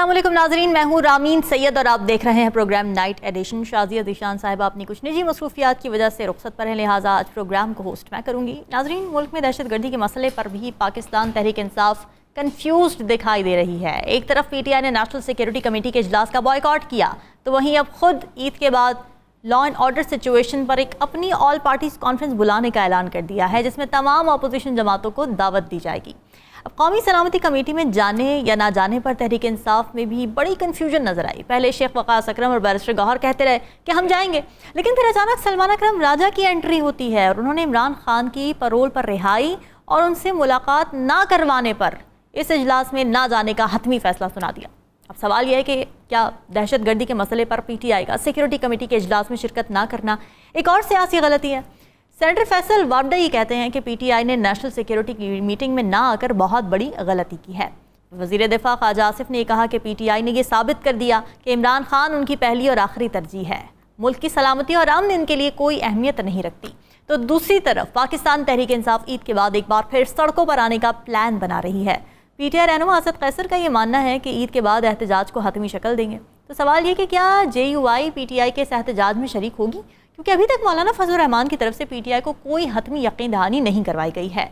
السلام علیکم ناظرین، میں ہوں رامین سید اور آپ دیکھ رہے ہیں program night edition. Shazia Zeeshan صاحبہ اپنی کچھ نجی مصروفیات کی وجہ سے رخصت پر ہیں، لہٰذا آج پروگرام کو ہوسٹ میں کروں گی۔ ناظرین، ملک میں دہشت گردی کے مسئلے پر بھی پاکستان تحریک انصاف کنفیوزڈ دکھائی دے رہی ہے۔ ایک طرف پی ٹی آئی نے نیشنل سیکیورٹی کمیٹی کے اجلاس کا بائیکاٹ کیا، تو وہیں اب خود عید کے بعد لا اینڈ آرڈر سچویشن پر ایک اپنی آل پارٹیز کانفرنس بلانے کا اعلان کر دیا ہے، جس میں تمام اپوزیشن جماعتوں کو دعوت دی جائے گی۔ اب قومی سلامتی کمیٹی میں جانے یا نہ جانے پر تحریک انصاف میں بھی بڑی کنفیوژن نظر آئی۔ پہلے شیخ وقاص اکرم اور بیرسٹر گوہر کہتے رہے کہ ہم جائیں گے، لیکن پھر اچانک سلمان اکرم راجہ کی انٹری ہوتی ہے اور انہوں نے عمران خان کی پرول پر رہائی اور ان سے ملاقات نہ کروانے پر اس اجلاس میں نہ جانے کا حتمی فیصلہ سنا دیا۔ اب سوال یہ ہے کہ کیا دہشت گردی کے مسئلے پر پی ٹی آئی کا سیکیورٹی کمیٹی کے اجلاس میں شرکت نہ کرنا ایک اور سیاسی غلطی ہے؟ سینیٹر فیصل وابڈہ یہ کہتے ہیں کہ پی ٹی آئی نے نیشنل سیکیورٹی کی میٹنگ میں نہ آ کر بہت بڑی غلطی کی ہے۔ وزیر دفاع خواجہ آصف نے کہا کہ پی ٹی آئی نے یہ ثابت کر دیا کہ عمران خان ان کی پہلی اور آخری ترجیح ہے، ملک کی سلامتی اور امن ان کے لیے کوئی اہمیت نہیں رکھتی۔ تو دوسری طرف پاکستان تحریک انصاف عید کے بعد ایک بار پھر سڑکوں پر آنے کا پلان بنا رہی ہے۔ پی ٹی آئی رہنما اسد قیصر کا یہ ماننا ہے کہ عید کے بعد احتجاج کو حتمی شکل دیں گے۔ تو سوال یہ کہ کیا جے you I P T I کے اس احتجاج میں شریک ہوگی؟ کیونکہ ابھی تک مولانا فضل الرحمان کی طرف سے پی ٹی آئی کو کوئی حتمی یقین دہانی نہیں کروائی گئی ہے۔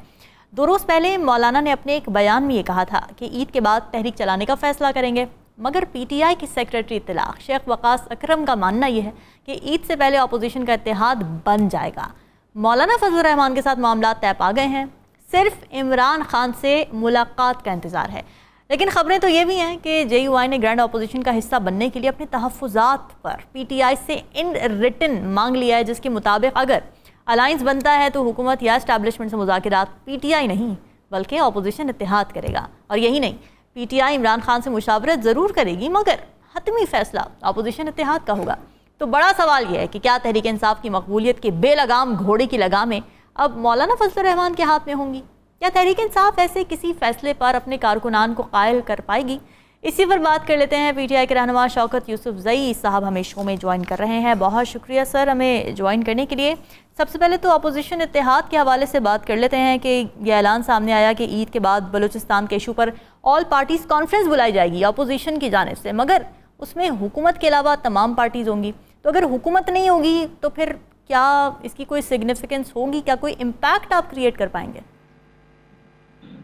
2 روز پہلے مولانا نے اپنے ایک بیان میں یہ کہا تھا کہ عید کے بعد تحریک چلانے کا فیصلہ کریں گے، مگر پی ٹی آئی کی سیکریٹری اطلاع شیخ وقاص اکرم کا ماننا یہ ہے کہ عید سے پہلے اپوزیشن کا اتحاد بن جائے گا۔ مولانا فضل الرحمان کے ساتھ معاملات طے پا گئے ہیں، صرف عمران خان سے ملاقات کا انتظار ہے۔ لیکن خبریں تو یہ بھی ہیں کہ جے یو آئی نے گرینڈ اپوزیشن کا حصہ بننے کے لیے اپنے تحفظات پر پی ٹی آئی سے ان ریٹن مانگ لیا ہے، جس کے مطابق اگر الائنس بنتا ہے تو حکومت یا اسٹیبلشمنٹ سے مذاکرات پی ٹی آئی نہیں بلکہ اپوزیشن اتحاد کرے گا۔ اور یہی نہیں، P T I Imran Khan سے مشاورت ضرور کرے گی، مگر حتمی فیصلہ اپوزیشن اتحاد کا ہوگا۔ تو بڑا سوال یہ ہے کہ کیا تحریک انصاف کی مقبولیت کے بے لگام گھوڑے کی لگامیں اب مولانا فضل الرحمان کے ہاتھ میں ہوں گی، یا تحریک انصاف ایسے کسی فیصلے پر اپنے کارکنان کو قائل کر پائے گی؟ اسی پر بات کر لیتے ہیں۔ پی ٹی آئی کے رہنما شوکت یوسف زئی صاحب ہمیں شو میں جوائن کر رہے ہیں۔ بہت شکریہ سر ہمیں جوائن کرنے کے لیے۔ سب سے پہلے تو اپوزیشن اتحاد کے حوالے سے بات کر لیتے ہیں کہ یہ اعلان سامنے آیا کہ عید کے بعد بلوچستان کے ایشو پر آل پارٹیز کانفرنس بلائی جائے گی اپوزیشن کی جانب سے، مگر اس میں حکومت کے علاوہ تمام پارٹیز ہوں گی۔ تو اگر حکومت نہیں ہوگی تو پھر کیا اس کی کوئی سگنیفیکنس ہوگی؟ کیا کوئی امپیکٹ آپ کریٹ کر پائیں گے؟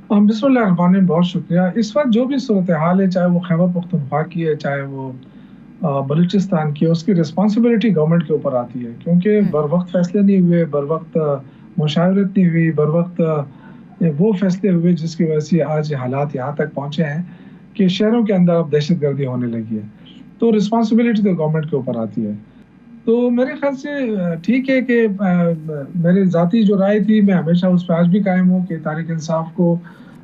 بسم اللہ الرحمن الرحیم، بہت شکریہ۔ اس وقت جو بھی صورتحال ہے، چاہے وہ خیبر پختونخوا کی ہے، چاہے وہ بلوچستان کی ہے، اس کی رسپانسبلٹی گورنمنٹ کے اوپر آتی ہے، کیونکہ بر وقت فیصلے نہیں ہوئے، بر وقت مشاورت نہیں ہوئی، بر وقت وہ فیصلے ہوئے جس کی وجہ سے آج حالات یہاں تک پہنچے ہیں کہ شہروں کے اندر اب دہشت گردی ہونے لگی ہے۔ تو رسپانسبلٹی تو گورنمنٹ کے اوپر آتی ہے۔ تو میرے خیال سے ٹھیک ہے کہ میری ذاتی جو رائے تھی، میں ہمیشہ اس پہ آج بھی قائم ہوں کہ تحریک انصاف کو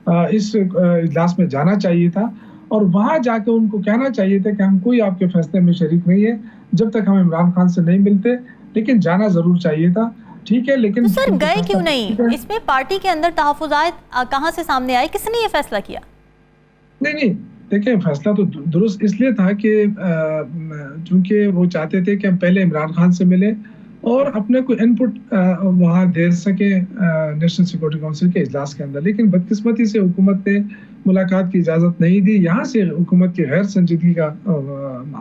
اس اجلاس میں جانا چاہیے تھا، اور وہاں جا کے ان کو کہنا چاہیے تھا کہ ہم کوئی آپ کے فیصلے میں شریک نہیں ہے جب تک ہم عمران خان سے نہیں ملتے، لیکن جانا ضرور چاہیے تھا۔ ٹھیک ہے، لیکن سر گئے کیوں نہیں؟ اس میں پارٹی کے اندر تحفظات کہاں سے سامنے آئے؟ کس نے یہ فیصلہ کیا؟ نہیں دیکھیں، فیصلہ تو درست اس لیے تھا کہ چونکہ وہ چاہتے تھے کہ ہم پہلے عمران خان سے ملیں اور اپنے کو ان پٹ وہاں دے سکیں نیشنل سیکورٹی کونسل کے اجلاس کے اندر، لیکن بدقسمتی سے حکومت نے ملاقات کی اجازت نہیں دی۔ یہاں سے حکومت کی غیر سنجیدگی کا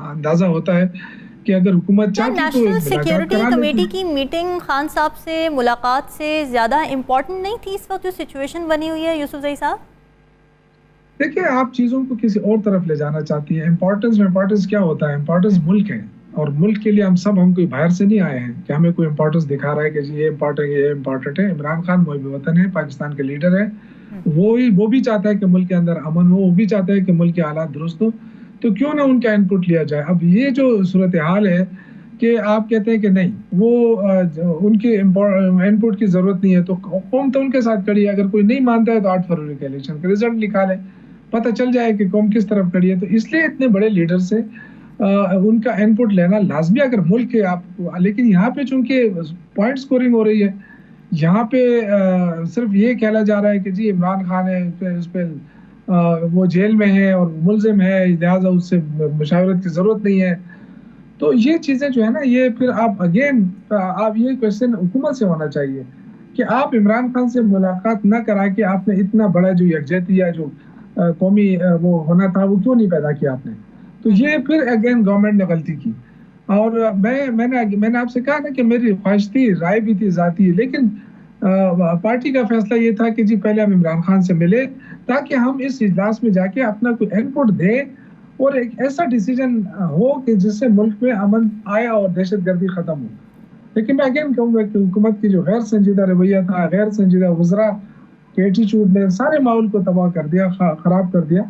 اندازہ ہوتا ہے کہ اگر حکومت چاہتی تو نیشنل سیکیورٹی کمیٹی کی میٹنگ خان صاحب سے ملاقات سے زیادہ امپورٹنٹ نہیں تھی اس وقت جو سچویشن بنی ہوئی ہے یوسف زئی صاحب؟ دیکھیں، آپ چیزوں کو کسی اور طرف لے جانا چاہتی ہیں۔ امپورٹنس کیا ہوتا ہے؟ امپورٹنس ملک ہے، اور ملک کے لیے ہم کوئی باہر سے نہیں آئے ہیں کہ ہمیں کوئی امپورٹنس دکھا رہا ہے کہ جی یہ امپورٹنٹ ہے۔ عمران خان محب وطن ہے، پاکستان کے لیڈر ہے، وہ بھی چاہتا ہے کہ ملک کے اندر امن ہو، وہ بھی چاہتا ہے کہ ملک کے حالات درست ہو، تو کیوں نہ ان کا ان پٹ لیا جائے۔ اب یہ جو صورتحال ہے کہ آپ کہتے ہیں کہ نہیں، وہ ان کے ان پٹ کی ضرورت نہیں ہے، تو قوم تو ان کے ساتھ کھڑی ہے۔ اگر کوئی نہیں مانتا ہے تو 8 فروری کے الیکشن کا رزلٹ نکال لے، پتہ چل جائے کہ قوم کس طرف کھڑی ہے۔ تو اس لیے اتنے بڑے لیڈر سے ان کا ان پٹ لینا لازمی ہے اگر ملک کے آپ کو۔ لیکن یہاں پہ چونکہ پوائنٹ سکورنگ ہو رہی ہے، یہاں پہ صرف یہ کہا جا رہا ہے کہ جی عمران خان ہے، اس پہ وہ جیل میں ہے اور ملزم ہے، لہٰذا اس سے مشاورت کی ضرورت نہیں ہے۔ تو یہ چیزیں جو ہے نا، یہ پھر آپ یہ کویسچن حکومت سے ہونا چاہیے کہ آپ عمران خان سے ملاقات نہ کرا کے آپ نے اتنا بڑا جو یکجہتی ہے، جو قومی وہ ہونا تھا وہ کیوں نہیں پیدا کیا آپ نے. تو یہ پھر اگین گورنمنٹ نے غلطی کی. اور میں نے آپ سے کہا نا کہ میری خواہش تھی, رائے بھی تھی ذاتی, لیکن پارٹی کا فیصلہ یہ تھا کہ جی پہلے ہم عمران خان سے ملے تاکہ ہم اس اجلاس میں جا کے اپنا کوئی ان پٹ دیں اور ایک ایسا ڈیسیجن ہو کہ جس سے ملک میں امن آئے اور دہشت گردی ختم ہو. لیکن میں اگین کہوں گا کہ حکومت کی جو غیر سنجیدہ رویہ تھا, غیر سنجیدہ وزراء کے ایٹیچیوڈ نے سارے ماحول کو تباہ کر دیا, خراب کر دیا.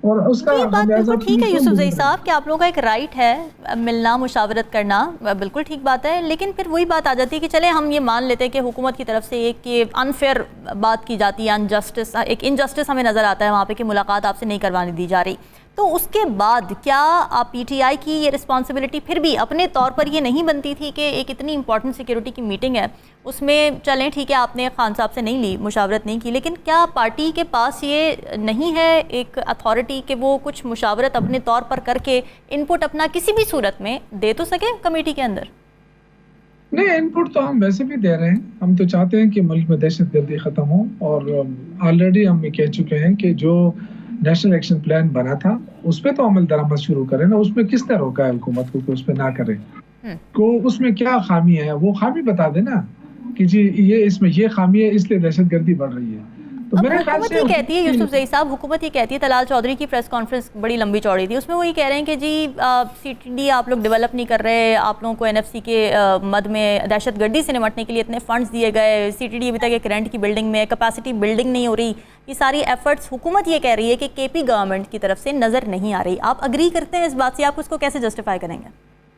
اور اس کا یہ بات بالکل ٹھیک ہے یوسف زئی صاحب کہ آپ لوگوں کا ایک رائٹ ہے ملنا, مشاورت کرنا, بالکل ٹھیک بات ہے. لیکن پھر وہی بات آ جاتی ہے کہ چلے ہم یہ مان لیتے ہیں کہ حکومت کی طرف سے ایک یہ انفیئر بات کی جاتی ہے, انجسٹس, ایک انجسٹس ہمیں نظر آتا ہے وہاں پہ کہ ملاقات آپ سے نہیں کروانے دی جا رہی. تو اس کے بعد کیا پی ٹی آئی کی یہ رسپانسبلٹی پھر بھی اپنے طور پر یہ نہیں بنتی تھی کہ ایک اتنی امپورٹنٹ سیکیورٹی کی میٹنگ ہے اس میں چلیں ٹھیک ہے آپ نے خان صاحب سے نہیں لی, مشاورت نہیں کی, لیکن کیا پارٹی کے پاس یہ نہیں ہے ایک اتھارٹی کہ وہ کچھ مشاورت اپنے طور پر کر کے ان پٹ اپنا کسی بھی صورت میں دے تو سکے کمیٹی کے اندر؟ نہیں, ان پٹ تو ہم ویسے بھی دے رہے ہیں. ہم تو چاہتے ہیں کہ ملک میں دہشت گردی ختم ہو, اور آلریڈی ہم یہ کہہ چکے ہیں کہ جو نیشنل ایکشن پلان بنا تھا اس پہ تو عمل درآمد شروع کریں نا. اس میں کس نے روکا ہے حکومت کو کہ اس پہ نہ کرے؟ کو اس میں کیا خامی ہے وہ خامی بتا دے نا کہ جی یہ اس میں یہ خامی ہے اس لیے دہشت گردی بڑھ رہی ہے. تو میرے خیال سے حکومت یہ کہتی ہے یوسف زئی صاحب, حکومت یہ کہتی ہے, طلال چودھری کی پریس کانفرنس بڑی لمبی چوڑی تھی, اس میں وہ یہ کہہ رہے ہیں کہ جی سی ٹی ڈی آپ لوگ ڈیولپ نہیں کر رہے, آپ لوگوں کو این ایف سی کے مد میں دہشت گردی سے نمٹنے کے لیے اتنے فنڈز دیے گئے, سی ٹی ڈی ابھی تک ایک رینٹ کی بلڈنگ میں, کیپیسٹی بلڈنگ نہیں ہو رہی. یہ ساری ایفرٹس حکومت یہ کہہ رہی ہے کہ کے پی گورنمنٹ کی طرف سے نظر نہیں آ رہی. آپ اگری کرتے ہیں اس بات سے؟ آپ اس کو کیسے جسٹیفائی کریں گے؟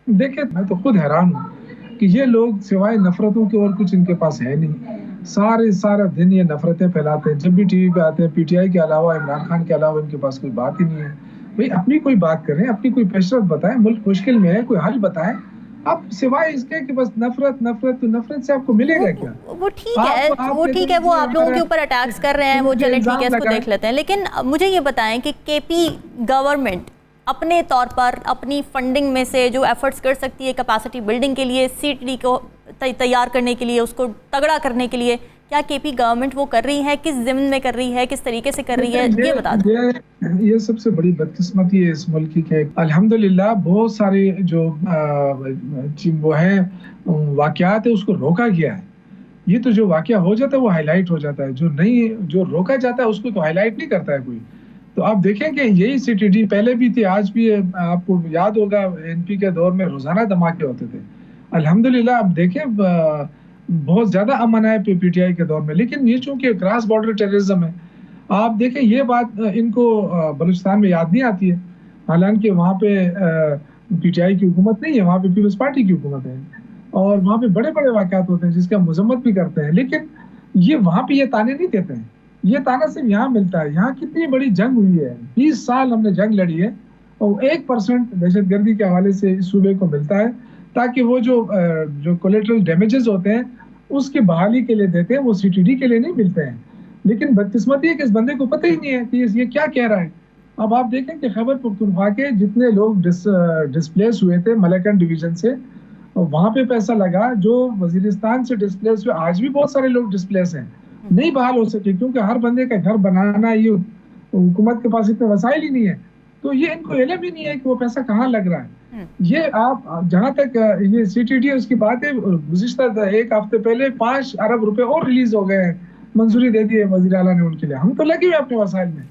دیکھیں, میں تو خود حیران ہوں کہ یہ لوگ سوائے نفرتوں کے اور کچھ ان کے پاس ہے نہیں. سارا دن یہ نفرتیں پھیلاتے ہیں. جب بھی ٹی وی پہ آتے ہیں پی ٹی آئی کے علاوہ, عمران خان کے علاوہ ان کے پاس کوئی بات ہی نہیں ہے. بھئی اپنی کوئی بات کریں, اپنی کوئی پیشرفت بتائیں, ملک مشکل میں ہے, کوئی حل بتائیں. آپ سوائے اس کے کہ بس نفرت تو نفرت سے آپ کو ملے گا کیا؟ وہ ٹھیک ہے, وہ آپ لوگوں کے اوپر اٹیکس کر رہے ہیں, وہ چلیں ٹھیک ہے, اس کو دیکھ لیتے ہیں. لیکن مجھے یہ بتائیں کہ کے پی گورنمنٹ اپنے طور پر اپنی فنڈنگ میں سے جو ایفرٹس کر سکتی ہے کیپیسٹی بلڈنگ کے لیے, سی ٹی ڈی کو تیار کرنے کے لیے, اس کو تگڑا کرنے کے لیے, کیا کے پی گورنمنٹ وہ کر رہی ہے؟ کس ضمن میں کر رہی ہے, کس طریقے سے کر رہی ہے, یہ بتا دیں. یہ سب سے بڑی بدقسمتی ہے اس ملک کی کہ الحمدللہ بہت سارے جو وہ ہیں واقعات ہے اس کو روکا گیا ہے. یہ تو جو واقعہ ہو جاتا ہے وہ ہائی لائٹ ہو جاتا ہے, جو روکا جاتا ہے اس کو تو ہائی لائٹ نہیں کرتا ہے کوئی. تو آپ دیکھیں کہ یہی سی ٹی ڈی پہلے بھی تھی, آج بھی آپ کو یاد ہوگا این پی کے دور میں روزانہ دھماکے ہوتے تھے. الحمدللہ اب دیکھیں بہت زیادہ امن ہے پی ٹی آئی کے دور میں. لیکن یہ چونکہ کراس بارڈر ٹیررزم ہے, آپ دیکھیں یہ بات ان کو بلوچستان میں یاد نہیں آتی ہے, حالانکہ وہاں پہ پی ٹی آئی کی حکومت نہیں ہے, وہاں پہ پیپلز پارٹی کی حکومت ہے, اور وہاں پہ بڑے بڑے واقعات ہوتے ہیں جس کا مذمت بھی کرتے ہیں. لیکن یہ وہاں پہ یہ تانے نہیں دیتے ہیں, یہ تانا صرف یہاں ملتا ہے. یہاں کتنی بڑی جنگ ہوئی ہے, 20 سال ہم نے جنگ لڑی ہے, اور 1% دہشت گردی کے حوالے سے اس صوبے کو ملتا ہے تاکہ وہ جو کولیٹرل ڈیمیجز ہوتے ہیں اس کی بحالی کے لیے دیتے ہیں, وہ سی ٹی ڈی کے لیے نہیں ملتے ہیں. لیکن بدقسمتی ہے کہ اس بندے کو پتہ ہی نہیں ہے کہ یہ کیا کہہ رہا ہے. اب آپ دیکھیں کہ خیبر پختونخوا کے جتنے لوگ ڈسپلیس ہوئے تھے ملیکن ڈویژن سے, وہاں پہ پیسہ لگا, جو وزیرستان سے ڈسپلیس ہوئے, آج بھی بہت سارے لوگ ڈسپلیس ہیں, نہیں بحال ہو سکے کیونکہ ہر بندے کا گھر بنانا یہ حکومت کے پاس اتنے وسائل ہی نہیں ہے. تو یہ ان کو علم ہی نہیں ہے کہ وہ پیسہ کہاں لگ رہا ہے. یہ آپ جہاں تک یہ سی ٹی ڈی اس کی بات ہے, گزشتہ ایک ہفتے پہلے 5 ارب روپے اور ریلیز ہو گئے ہیں, منظوری دے دی ہے وزیر اعلیٰ نے ان کے لیے. ہم تو لگے ہوئے اپنے وسائل میں,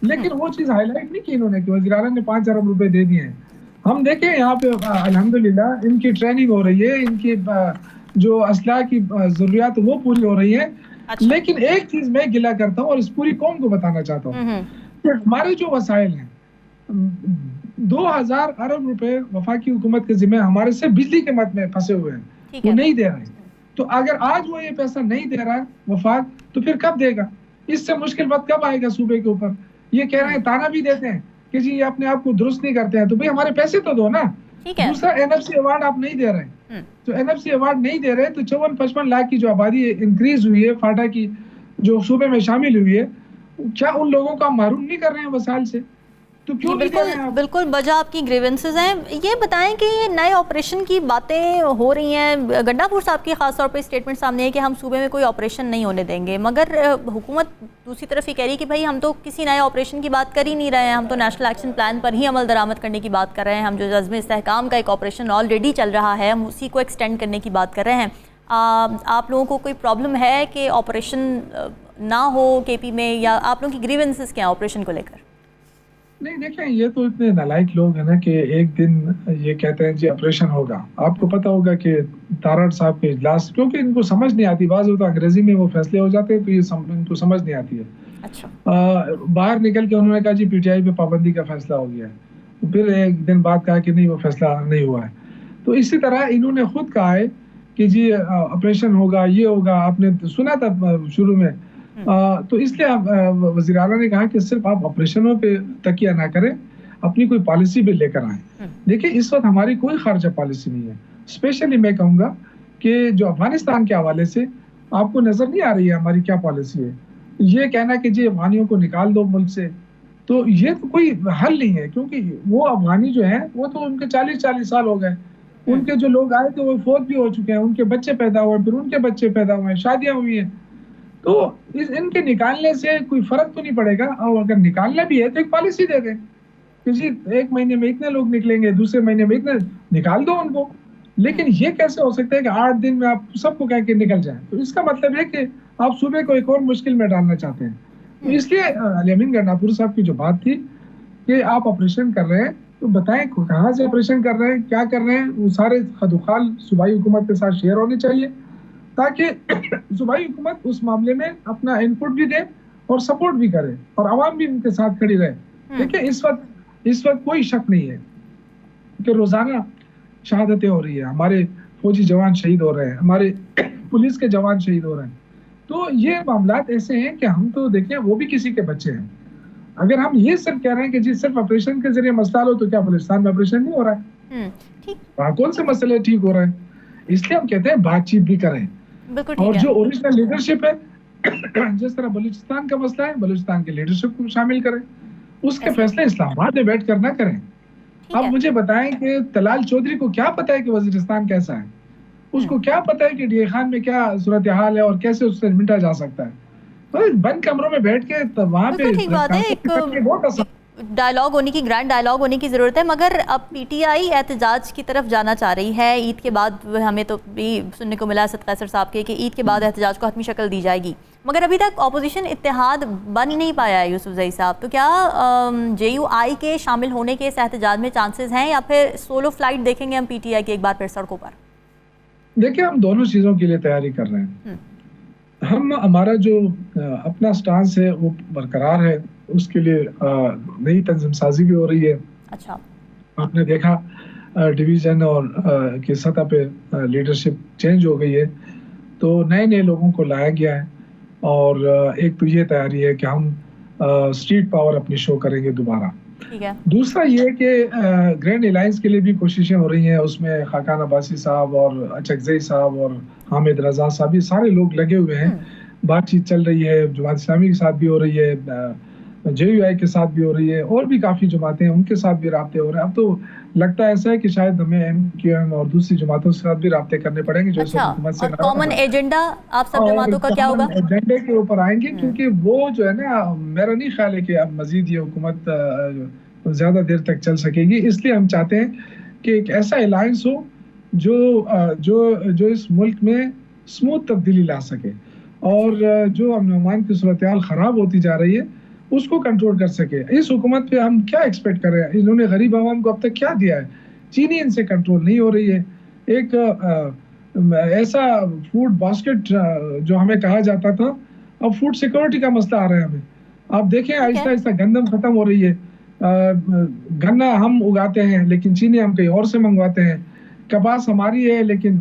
لیکن وہ چیز ہائی لائٹ نہیں کی انہوں نے کہ وزیر اعلیٰ نے 5 ارب روپے دے دیے ہیں. ہم دیکھیں یہاں پہ الحمدللہ ان کی ٹریننگ ہو رہی ہے, ان کی جو اسلحہ کی ضروریات وہ پوری ہو رہی ہیں. لیکن ایک چیز میں گلہ کرتا ہوں اور اس پوری قوم کو بتانا چاہتا ہوں کہ ہمارے جو وسائل ہیں, 2000 ارب روپے وفاقی حکومت کے ذمہ ہمارے سے بجلی کے مد میں پھنسے ہوئے ہیں, وہ نہیں دے رہے. تو اگر آج وہ یہ پیسہ نہیں دے رہا ہے وفاق, تو پھر کب دے گا؟ اس سے مشکل وقت کب آئے گا صوبے کے اوپر؟ یہ کہہ رہے ہیں, تانا بھی دیتے ہیں کہ جی یہ اپنے آپ کو درست نہیں کرتے ہیں, تو بھئی ہمارے پیسے تو دو نا. دوسرا این ایف سی ایوارڈ آپ نہیں دے رہے, تو این ایف سی ایوارڈ نہیں دے رہے, تو 54-55 لاکھ کی جو آبادی انکریز ہوئی ہے فاٹا کی, جو صوبے میں شامل ہوئی ہے, کیا ان لوگوں کو ہم محروم نہیں کر رہے ہیں وسائل سے؟ تو کیوں نہیں کر رہے ہیں آپ؟ بالکل بجا آپ کی گریونسز ہیں. یہ بتائیں کہ یہ نئے آپریشن کی باتیں ہو رہی ہیں. گنڈا پور صاحب کی خاص طور پہ اسٹیٹمنٹ سامنے ہے کہ ہم صوبے میں کوئی آپریشن نہیں ہونے دیں گے, مگر حکومت دوسری طرف یہ کہہ رہی ہے کہ بھائی ہم تو کسی نئے آپریشن کی بات کر ہی نہیں رہے ہیں, ہم تو نیشنل ایکشن پلان پر ہی عمل درآمد کرنے کی بات کر رہے ہیں. ہم جو عزم استحکام کا ایک آپریشن آلریڈی چل رہا ہے ہم اسی کو ایکسٹینڈ کرنے کی بات کر رہے ہیں. آپ لوگوں کو کوئی پرابلم ہے کہ آپریشن نہ ہو کے پی میں, یا آپ لوگوں کی گریونسز کیا ہیں آپریشن کو لے کر؟ نہیں دیکھیں, یہ تو اتنے نالائق لوگ ہیں نا کہ ایک دن یہ کہتے ہیں جی آپریشن ہوگا. آپ کو پتا ہوگا کہ تارڑ صاحب کے اجلاس, کیونکہ ان کو سمجھ نہیں آتی, بعض ہوتا انگریزی میں وہ فیصلے ہو جاتے ہیں تو یہ ان کو سمجھ نہیں آتی ہے. اچھا, باہر نکل کے انہوں نے کہا جی پی ٹی آئی پہ پابندی کا فیصلہ ہو گیا ہے, پھر ایک دن بعد کہا کہ نہیں وہ فیصلہ نہیں ہوا ہے. تو اسی طرح انہوں نے خود کہا ہے کہ جی آپریشن ہوگا, یہ ہوگا. آپ نے سنا تھا شروع میں, تو اس لیے وزیر اعلیٰ نے کہا کہ صرف آپ آپریشنوں پہ تکیہ نہ کریں, اپنی کوئی پالیسی بھی لے کر آئیں. دیکھیں اس وقت ہماری کوئی خارجہ پالیسی نہیں ہے. اسپیشلی میں کہوں گا کہ جو افغانستان کے حوالے سے آپ کو نظر نہیں آ رہی ہے ہماری کیا پالیسی ہے. یہ کہنا کہ جی افغانیوں کو نکال دو ملک سے, تو یہ تو کوئی حل نہیں ہے, کیونکہ وہ افغانی جو ہیں وہ تو ان کے 40 سال ہو گئے. ان کے جو لوگ آئے تھے وہ فوت بھی ہو چکے ہیں, ان کے بچے پیدا ہوئے, پھر ان کے بچے پیدا ہوئے ہیں, شادیاں ہوئی ہیں. تو ان کے نکالنے سے کوئی فرق تو نہیں پڑے گا. اور اگر نکالنا بھی ہے تو ایک پالیسی دے دیں کہ جی ایک مہینے میں اتنے لوگ نکلیں گے, دوسرے مہینے میں اتنے, نکال دو ان کو. لیکن یہ کیسے ہو سکتا ہے کہ 8 دن میں آپ سب کو کہہ کے نکل جائیں؟ تو اس کا مطلب ہے کہ آپ صوبے کو ایک اور مشکل میں ڈالنا چاہتے ہیں. تو اس لیے علی امین گنڈا پور صاحب کی جو بات تھی کہ آپ آپریشن کر رہے ہیں تو بتائیں کہاں سے آپریشن کر رہے ہیں, کیا کر رہے ہیں. وہ سارے خدوخال صوبائی حکومت کے ساتھ شیئر ہونے چاہیے تاکہ صوبائی حکومت اس معاملے میں اپنا انپٹ بھی دے اور سپورٹ بھی کرے اور عوام بھی ان کے ساتھ کھڑی رہے. دیکھیں اس وقت کوئی شک نہیں ہے کہ روزانہ شہادتیں ہو رہی ہیں, ہمارے فوجی جوان شہید ہو رہے ہیں, ہمارے پولیس کے جوان شہید ہو رہے ہیں. تو یہ معاملات ایسے ہیں کہ ہم تو دیکھیں وہ بھی کسی کے بچے ہیں. اگر ہم یہ صرف کہہ رہے ہیں کہ جی صرف آپریشن کے ذریعے مسئلہ ہو, تو کیا بلوچستان میں آپریشن نہیں ہو رہا ہے؟ وہاں کون سے مسئلے ٹھیک ہو رہے ہیں؟ اس لیے ہم کہتے ہیں بات چیت بھی کریں. اور جو اوریجنل لیڈرشپ ہے, جس طرح بلوچستان کا مسئلہ ہے, بلوچستان کے لیڈرشپ کو شامل کریں. اس کے فیصلے اسلام آباد میں بیٹھ کر نہ کریں. اب مجھے بتائیں کہ طلال چودھری کو کیا پتا ہے کہ وزیرستان کیسا ہے؟ اس کو کیا پتا ہے کہ ڈی اے خان میں کیا صورتحال ہے اور کیسے اس سے نمٹا جا سکتا ہے؟ بند کمروں میں بیٹھ کے وہاں پہ ڈائلاگ ہونے کی, گرینڈ ڈائلاگ ہونے کی ضرورت ہے. مگر اب پی ٹی آئی احتجاج کی طرف جانا چاہ رہی ہے. عید کے بعد ہمیں تو بھی سننے کو ملا اسد قیصر صاحب کے کہ عید کے بعد احتجاج کو حتمی شکل دی جائے گی, مگر ابھی تک اپوزیشن اتحاد بن ہی نہیں پایا ہے. یوسف زئی صاحب, تو کیا جے یو آئی کے شامل ہونے کے اس احتجاج میں چانسز ہیں, یا پھر سولو فلائٹ دیکھیں گے ہم پی ٹی آئی کے ایک بار پھر سڑکوں پر؟ دیکھیں ہم دونوں چیزوں کے لیے تیاری کر رہے ہیں. ہمارا جو اپنا سٹانس ہے وہ برقرار ہے, اس کے لیے نئی تنظیم سازی بھی ہو رہی ہے. اچھا, آپ نے دیکھا ڈویژن اور کی سطح پہ لیڈرشپ چینج ہو گئی ہے, تو نئے لوگوں کو لایا گیا ہے. اور ایک تو یہ تیاری ہے کہ ہم اسٹریٹ پاور اپنی شو کریں گے دوبارہ. دوسرا یہ کہ گرینڈ الائنس کے لیے بھی کوششیں ہو رہی ہیں. اس میں خاقان عباسی صاحب اور اچکزئی صاحب اور حامد رضا صاحب, یہ سارے لوگ لگے ہوئے ہیں. بات چیت چل رہی ہے, جماعت اسلامی کے ساتھ بھی ہو رہی ہے, جے یو آئی کے ساتھ بھی ہو رہی ہے, اور بھی کافی جماعتیں ہیں ان کے ساتھ بھی رابطے ہو رہے ہیں. اب تو لگتا ہے ایسا ہے کہ شاید ہمیں ایم کیو ایم اور دوسری جماعتوں کے ساتھ بھی رابطے کرنے پڑیں گے. جو حکومت سے کامن ایجنڈا آپ سب جماعتوں کا کیا ہوگا؟ ایجنڈے کے اوپر آئیں گے, کیونکہ وہ جو ہے نا, میرا نہیں خیال ہے کہ اب مزید یہ حکومت زیادہ دیر تک چل سکے گی. اس لیے ہم چاہتے ہیں کہ ایک ایسا الائنس ہو جو اس ملک میں اسموتھ تبدیلی لا سکے, اور جو امن و امان کی صورتحال خراب ہوتی جا رہی ہے اس کو کنٹرول کر سکے. اس حکومت پہ ہم کیا ایکسپیکٹ کر رہے ہیں؟ انہوں نے غریب عوام کو اب تک کیا دیا ہے؟ چینی ان سے کنٹرول نہیں ہو رہی ہے. ایک ایسا فوڈ باسکٹ جو ہمیں کہا جاتا تھا, اب فوڈ سیکورٹی کا مسئلہ آ رہا ہے ہمیں. آپ دیکھیں آہستہ آہستہ گندم ختم ہو رہی ہے. گنا ہم اگاتے ہیں لیکن چینی ہم کہیں اور سے منگواتے ہیں. کپاس ہماری ہے لیکن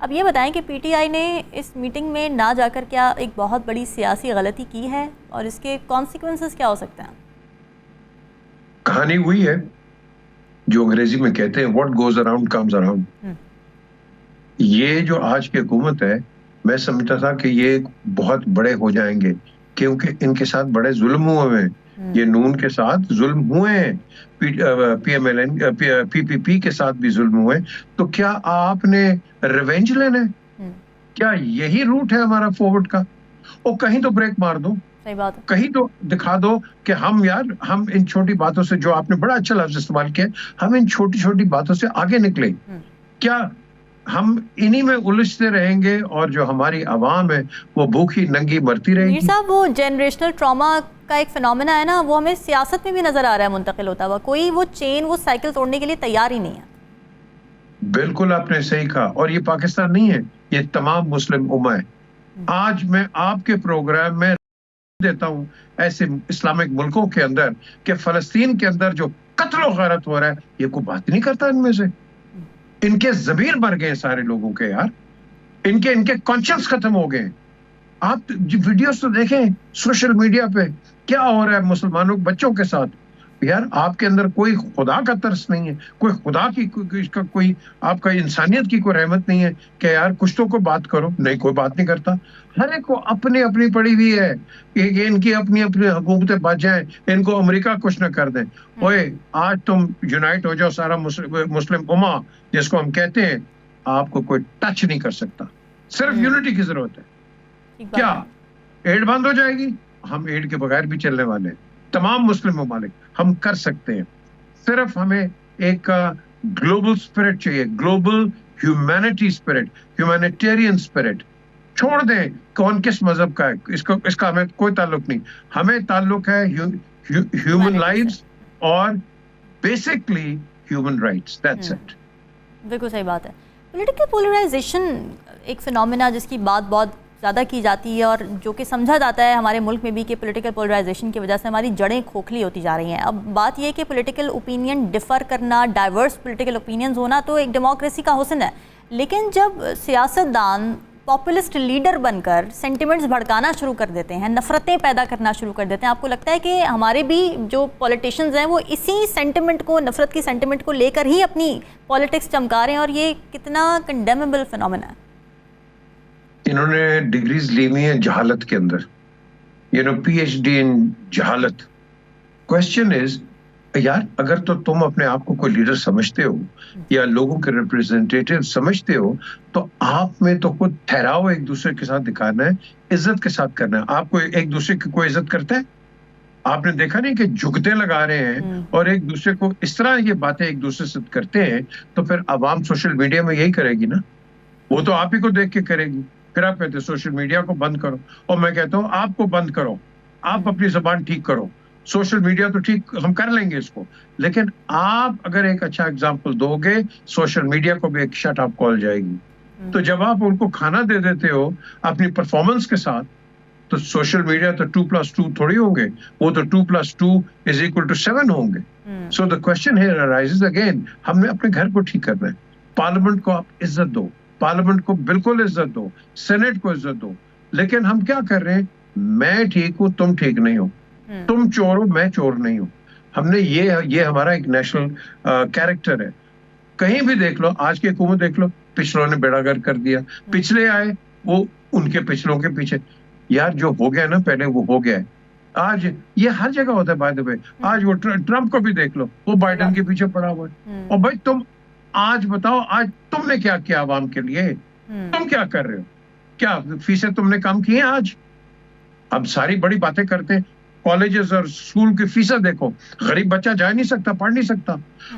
اب یہ بتائیں کہ پی ٹی آئی نے اس میٹنگ میں نہ جا کر کیا ایک بہت بڑی سیاسی غلطی کی ہے اور اس کے کانسیکوینسز کیا ہو سکتے ہیں؟ کہانی وہی ہے جو انگریزی میں کہتے ہیں what goes around comes around. یہ جو آج کی حکومت ہے میں سمجھتا تھا کہ یہ بہت بڑے ہو جائیں گے کیونکہ ان کے ساتھ بڑے ظلم ہوئے ہیں. یہ نون کے ساتھ ظلم ہوئے ہیں, P M L N P P P کے ساتھ بھی ظلم ہوئے. تو کیا آپ نے ریونج لینا ہے؟ کیا یہی روٹ ہے ہمارا فارورڈ کا؟ اور کہیں تو بریک مار دو, صحیح بات ہے. کہیں تو دکھا دو کہ ہم ان چھوٹی باتوں سے, جو آپ نے بڑا اچھا لفظ استعمال کیا, ہم ان چھوٹی چھوٹی باتوں سے آگے نکلیں. کیا ہم انہی میں الجھتے رہیں گے اور جو ہماری عوام ہے وہ بھوکی ننگی مرتی رہے گی؟ میر صاحب, وہ جنریشنل ٹراما کا ایک فنومینا ہے نا, وہ ہمیں سیاست میں بھی نظر آ رہا ہے منتقل ہوتا ہوا. کوئی وہ چین, وہ سائیکل توڑنے کے لیے تیار ہی نہیں ہے. بالکل آپ نے صحیح کہا, اور یہ پاکستان نہیں ہے, یہ تمام مسلم امہ ہے. آج میں آپ کے پروگرام میں دیتا ہوں ایسے اسلامک ملکوں کے اندر کہ فلسطین کے اندر جو قتل و غارت ہو رہا ہے, یہ کوئی بات نہیں کرتا ان میں سے. ان کے ضمیر مر گئے سارے لوگوں کے یار, ان کے کانشنس ختم ہو گئے. آپ ویڈیوز تو دیکھیں سوشل میڈیا پہ کیا ہو رہا ہے مسلمانوں بچوں کے ساتھ. یار آپ کے اندر کوئی خدا کا ترس نہیں ہے, کوئی خدا کی کوئی آپ کا انسانیت کی کوئی رحمت نہیں ہے کہ یار کچھ تو کوئی بات کرو. نہیں, کوئی بات نہیں کرتا. ہر ایک کو اپنی اپنی پڑی ہوئی ہے کہ ان کی اپنی اپنی حکومتیں بچ جائیں, ان کو امریکہ کچھ نہ کر دیں. اوئے آج تم یونائٹ ہو جاؤ سارا مسلم امہ جس کو ہم کہتے ہیں, آپ کو کوئی ٹچ نہیں کر سکتا. صرف یونٹی کی ضرورت ہے. کیا ایڈ بند ہو جائے گی؟ ہم ایڈ کے بغیر بھی چلنے والے ہیں. تمام مسلم ممالک ہم کر سکتے ہیں. صرف ہمیں ایک گلوبل اسپرٹ چاہیے, global humanity spirit, humanitarian spirit. چھوڑ دیں کون کس مذہب کا ہے, اس کا ہمیں کوئی تعلق نہیں. ہمیں تعلق ہے ہیومن لائفز اور basically human rights. That's it. بالکل صحیح بات ہے. پولیٹیکل پولرائزیشن ایک فنومینا جس کی بات بہت زیادہ کی جاتی ہے اور جو کہ سمجھا جاتا ہے ہمارے ملک میں بھی کہ پولیٹیکل پولرائزیشن کی وجہ سے ہماری جڑیں کھوکھلی ہوتی جا رہی ہیں. اب بات یہ ہے کہ پولیٹیکل اوپینین ڈفر کرنا, ڈائیورس پولیٹیکل اوپینینز ہونا تو ایک ڈیموکریسی کا حسن ہے, لیکن جب سیاستدان پاپولسٹ لیڈر بن کر سینٹیمنٹس بھڑکانا شروع کر دیتے ہیں, نفرتیں پیدا کرنا شروع کر دیتے ہیں, آپ کو لگتا ہے کہ ہمارے بھی جو پولیٹیشنز ہیں وہ اسی سینٹیمنٹ کو, نفرت کی سینٹیمنٹ کو لے کر ہی اپنی پالیٹکس چمکا رہے ہیں, اور یہ کتنا کنڈیمیبل فنومینا ہے؟ انہوں نے ڈگریز لی ہوئی ہیں جہالت کے اندر, پی ایچ ڈی ان جہالت. کوشچن از یار اگر تو تم اپنے آپ کو کوئی لیڈر سمجھتے ہو یا لوگوں کے ریپرزینٹیٹیو سمجھتے ہو تو آپ میں تو خود ٹھہراؤ, ایک دوسرے کے ساتھ دکھانا ہے, عزت کے ساتھ کرنا ہے. آپ کو ایک دوسرے کی کوئی عزت کرتا ہے؟ آپ نے دیکھا نہیں کہ جھکتے لگا رہے ہیں اور ایک دوسرے کو اس طرح یہ باتیں ایک دوسرے سے کرتے ہیں, تو پھر عوام سوشل میڈیا میں یہی کرے گی نا, وہ تو آپ ہی کو دیکھ کے کرے گی. پھر آپ کہتے ہیں سوشل میڈیا کو بند کرو, اور میں کہتا ہوں آپ کو بند کرو, آپ اپنی زبان ٹھیک کرو. سوشل میڈیا تو ٹھیک ہم کر لیں گے اس کو, لیکن آپ اگر ایک اچھا اگزامپل دو گے سوشل میڈیا کو بھی ایک شٹ اپ کال جائے گی. تو جب آپ ان کو کھانا دے دیتے ہو اپنی پرفارمنس کے ساتھ, تو سوشل میڈیا تو 2+2 تھوڑی ہوں گے, وہ تو 2+2 = 7 ہوں گے. So the question here arises again, ہم نے اپنے گھر کو ٹھیک کرنا ہے. پارلیمنٹ کو آپ عزت دو, پارلیمنٹ کو بالکل عزت دو, سینٹ کو عزت دو. لیکن ہم کیا کر رہے ہیں, میں ٹھیک ہوں تم ٹھیک نہیں ہو, تم چور ہو میں چور نہیں ہوں. ہم نے یہ ہمارا ایک نیشنل کیریکٹر ہے. کہیں بھی دیکھ لو, آج کی حکومت دیکھ لو, پچھلوں نے بیڑا گرک کر دیا, پچھلے آئے وہ ان کے پچھلوں کے پیچھے. یار جو ہو گیا نا پہلے وہ ہو گیا ہے. آج یہ ہر جگہ ہوتا ہے بائی دا وے. آج وہ ٹرمپ کو بھی دیکھ لو, وہ بائیڈن کے پیچھے پڑا ہوا ہے. اور بھائی تم آج بتاؤ, آج تم نے کیا کیا عوام کے لیے؟ تم کیا کر رہے ہو؟ کیا فیسیں تم نے کم کی ہیں آج؟ اب ساری بڑی باتیں کرتے ہیں, کالجز اور اسکول کی فیسیں دیکھو, غریب بچہ جا نہیں سکتا, پڑھ نہیں سکتا.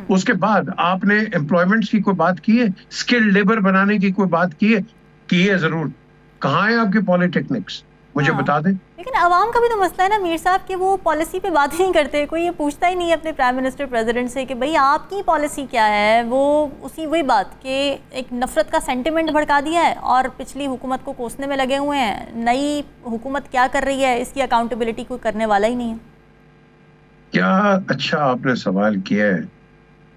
اس کے بعد آپ نے امپلائمنٹس کی کوئی بات کی ہے, اسکل لیبر بنانے کی کوئی بات کی ہے ضرور. کہاں ہے آپ کی پالیٹیکنکس؟ مجھے بتا دیں. لیکن عوام کا بھی تو مسئلہ ہے نا میر صاحب کہ وہ پالیسی پہ بات ہی نہیں کرتے. کوئی یہ پوچھتا ہی نہیں ہے اپنے پرائم منسٹر پریزیڈنٹ سے کہ بھئی آپ کی پالیسی کیا ہے. وہ وہی بات کہ ایک نفرت کا سینٹیمنٹ بھڑکا دیا ہے اور پچھلی حکومت کو کوسنے میں لگے ہوئے ہیں. نئی حکومت کیا کر رہی ہے اس کی اکاؤنٹیبلٹی کوئی کرنے والا ہی نہیں ہے. کیا اچھا آپ نے سوال کیا ہے.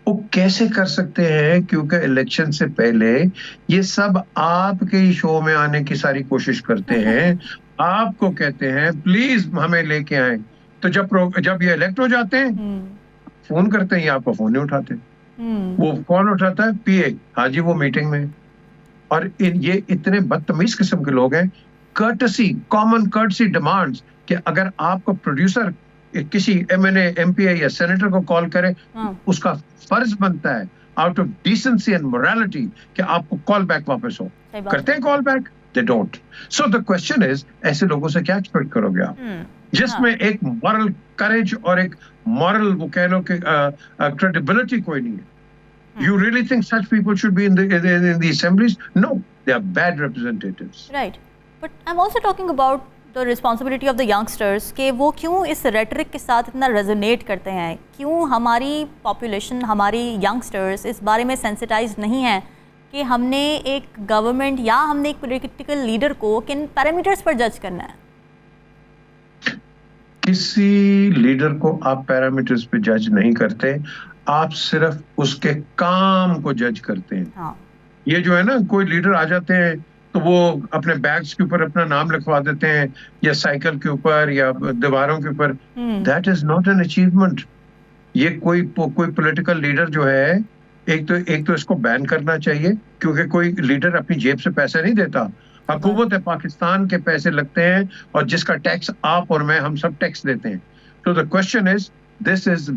وہ کیسے کر سکتے ہیں؟ کیونکہ الیکشن سے پہلے یہ سب آپ کے ہی شو میں آنے کی ساری کوشش کرتے ہیں، آپ کو کہتے ہیں پلیز ہمیں لے کے آئیں، تو جب یہ الیکٹ ہو جاتے ہیں فون کرتے ہیں، یہ آپ کا فون نہیں اٹھاتے، وہ کون اٹھاتا ہے؟ پی اے، ہاں جی وہ میٹنگ میں. اور یہ اتنے بدتمیز قسم کے لوگ ہیں. کرٹسی، کامن کرٹسی ڈیمانڈز کہ اگر آپ کو پروڈیوسر کسی ایم این اے، ایم پی اے یا سینیٹر کو کال کرے، اس کا فرض بنتا ہے out of decency and morality کہ آپ کو کال بیک واپس ہو. کرتے ہیں call back? They don't. So the question از ایسے لوگوں سے کیا ایکسپیکٹ کرو گے آپ جس میں ایک مورل کریج اور ایک مورل وہ کہہ لو کہ کریڈیبلٹی کوئی نہیں ہے. You really think such people should be in the assemblies? No, they are bad representatives. Right. But I'm also talking about the responsibility of the youngsters کہ وہ کیوں اس ریٹرک کے ساتھ اتنا ریزونیٹ کرتے ہیں، کیوں ہماری پاپولیشن، ہماری یونگسٹرز اس بارے میں سینسٹائز نہیں ہیں کہ ہم نے ایک گورنمنٹ یا ہم نے ایک پولیٹیکل لیڈر کو کن پیرامیٹرز پر جج کرنا ہے. کسی لیڈر کو آپ پیرامیٹرز پہ جج نہیں کرتے، آپ صرف اس کے کام کو جج کرتے ہیں. یہ جو ہے نا، کوئی لیڈر آ جاتے ہیں تو وہ اپنے بیگز کے اوپر اپنا نام لکھوا دیتے ہیں یا سائیکل کے اوپر یا دیواروں کے اوپر. That is not an achievement. یہ کوئی پولیٹیکل لیڈر جو ہے، ایک تو اس کو بین کرنا چاہیے، کیونکہ کوئی لیڈر اپنی جیب سے پیسے نہیں دیتا. حکومت پاکستان کے پیسے لگتے ہیں اور جس کا ٹیکس آپ اور میں ہم سب ٹیکس دیتے ہیں. تو دا کوسچن از دس از،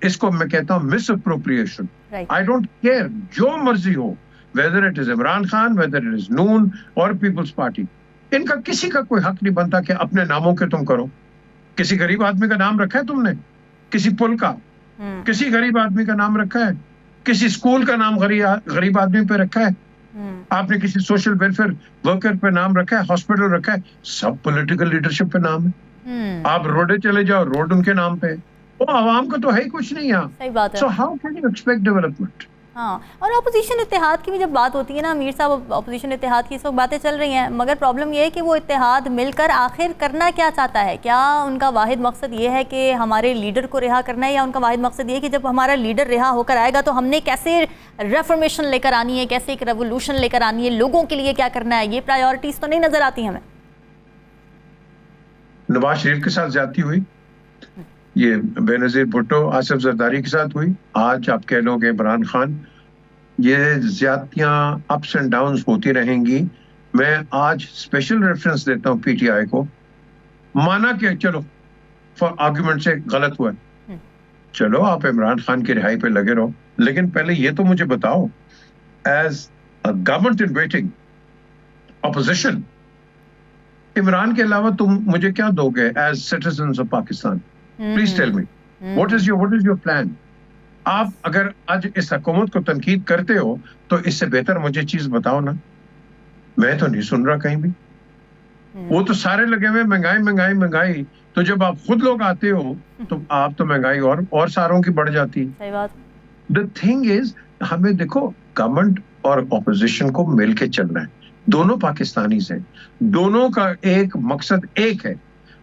اس کو میں کہتا ہوں مس اپروپریشن. آئی ڈونٹ کیئر، جو مرضی ہو، whether it is Imran Khan, whether it is نون اور پیپلز پارٹی، ان کا کسی کا کوئی حق نہیں بنتا کہ اپنے ناموں کے تم کرو. کسی غریب آدمی کا نام رکھا ہے تم نے؟ کسی پل کا کسی غریب آدمی کا نام رکھا ہے؟ کسی اسکول کا نام غریب آدمی پہ رکھا ہے؟ آپ نے کسی سوشل ویلفیئر ورکر پہ نام رکھا ہے؟ ہاسپٹل رکھا ہے؟ سب پولیٹیکل لیڈرشپ پہ نام ہے. آپ روڈے چلے جاؤ، روڈ ان کے نام پہ. وہ عوام کو تو ہے ہی کچھ نہیں یہاں. صحیح بات ہے. So how can you expect development? ہاں، اور اپوزیشن اتحاد کی بھی جب بات ہوتی ہے نا امیر صاحب، اپوزیشن اتحاد کی اس وقت باتیں چل رہی ہیں، مگر پرابلم یہ ہے کہ وہ اتحاد مل کر آخر کرنا کیا چاہتا ہے؟ کیا ان کا واحد مقصد یہ ہے کہ ہمارے لیڈر کو رہا کرنا ہے، یا ان کا واحد مقصد یہ ہے کہ جب ہمارا لیڈر رہا ہو کر آئے گا تو ہم نے کیسے ریفارمیشن لے کر آنی ہے، کیسے ایک ریولوشن لے کر آنی ہے، لوگوں کے لیے کیا کرنا ہے؟ یہ پرائیورٹیز تو نہیں نظر آتی ہمیں. نواز شریف کے ساتھ زیادتی ہوئی، یہ بے نظیر بھٹو، آصف زرداری کے ساتھ ہوئی، آج آپ کہہ لو گے عمران خان. یہ زیادتیاں اپس اینڈ ڈاؤنز ہوتی رہیں گی. میں آج اسپیشل ریفرنس دیتا ہوں پی ٹی آئی کو. مانا کہ چلو فار آرگومنٹ سے غلط ہوا ہے، چلو آپ عمران خان کی رہائی پہ لگے رہو، لیکن پہلے یہ تو مجھے بتاؤ as government in waiting opposition, Imran کے علاوہ تم مجھے کیا دو گے as citizens of Pakistan? Please tell me what is your plan. آپ اگر آج اس حکومت کو تنقید کرتے ہو تو اس سے بہتر مجھے چیز بتاؤ نا. میں تو نہیں سن رہا کہیں بھی. وہ تو سارے لگے ہوئے مہنگائی مہنگائی مہنگائی. تو جب آپ خود لوگ آتے ہو تو آپ تو مہنگائی اور ساروں کی بڑھ جاتی. دا تھنگ از، ہمیں دیکھو گورنمنٹ اور اپوزیشن کو مل کے چلنا ہے. دونوں پاکستانیز ہیں، دونوں کا ایک مقصد ایک ہے.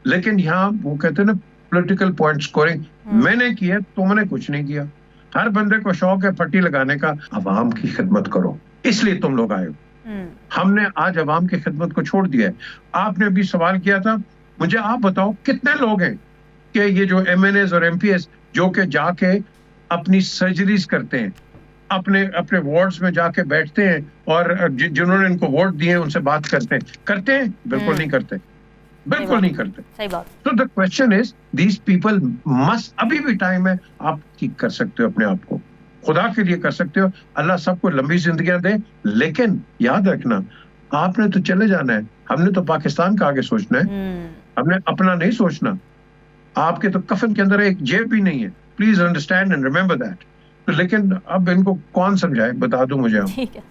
لیکن یہاں وہ کہتے ہیں نا پولیٹیکل پوائنٹ سکورنگ، میں نے کیا تم نے کچھ نہیں کیا. ہر بندے کو شوق ہے پھٹی لگانے کا. عوام کی خدمت کرو، اس لیے تم لوگ آئے ہو. ہم نے آج عوام کی خدمت کو چھوڑ دیا ہے. آپ نے ابھی سوال کیا تھا، مجھے آپ بتاؤ کتنے لوگ ہیں کہ یہ جو ایم این ایز اور ایم پی ایس جو کہ جا کے اپنی سرجریز کرتے ہیں، اپنے وارڈز میں جا کے بیٹھتے ہیں اور جنہوں نے ان کو ووٹ دیے ان سے بات کرتے ہیں؟ بالکل نہیں کرتے، بالکل نہیں کرتے. تو the question is these people must, ابھی بھی ٹائم ہے، آپ ٹھیک کر سکتے ہو اپنے آپ کو، خدا کے لیے کر سکتے ہو. اللہ سب کو لمبی زندگیاں دے، لیکن یاد رکھنا آپ نے تو چلے جانا ہے. ہم نے تو پاکستان کا آگے سوچنا ہے، ہم نے اپنا نہیں سوچنا. آپ کے تو کفن کے اندر ایک جیب بھی نہیں ہے. Please understand and remember that. لیکن اب ان کو کون سمجھائے، بتا دو مجھے. ٹھیک ہے،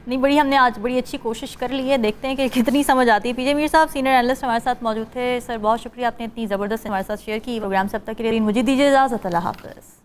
نہیں ہم نے آج بڑی اچھی کوشش کر لی ہے، دیکھتے ہیں کہ کتنی سمجھ آتی ہے. پی جے میر صاحب سینئر اینالسٹ ہمارے ساتھ موجود تھے. سر بہت شکریہ، آپ نے اتنی زبردست ہمارے ساتھ شیئر کی. پروگرام سے اب تک کے لیے مجھے دیجیے اجازت. اللہ حافظ.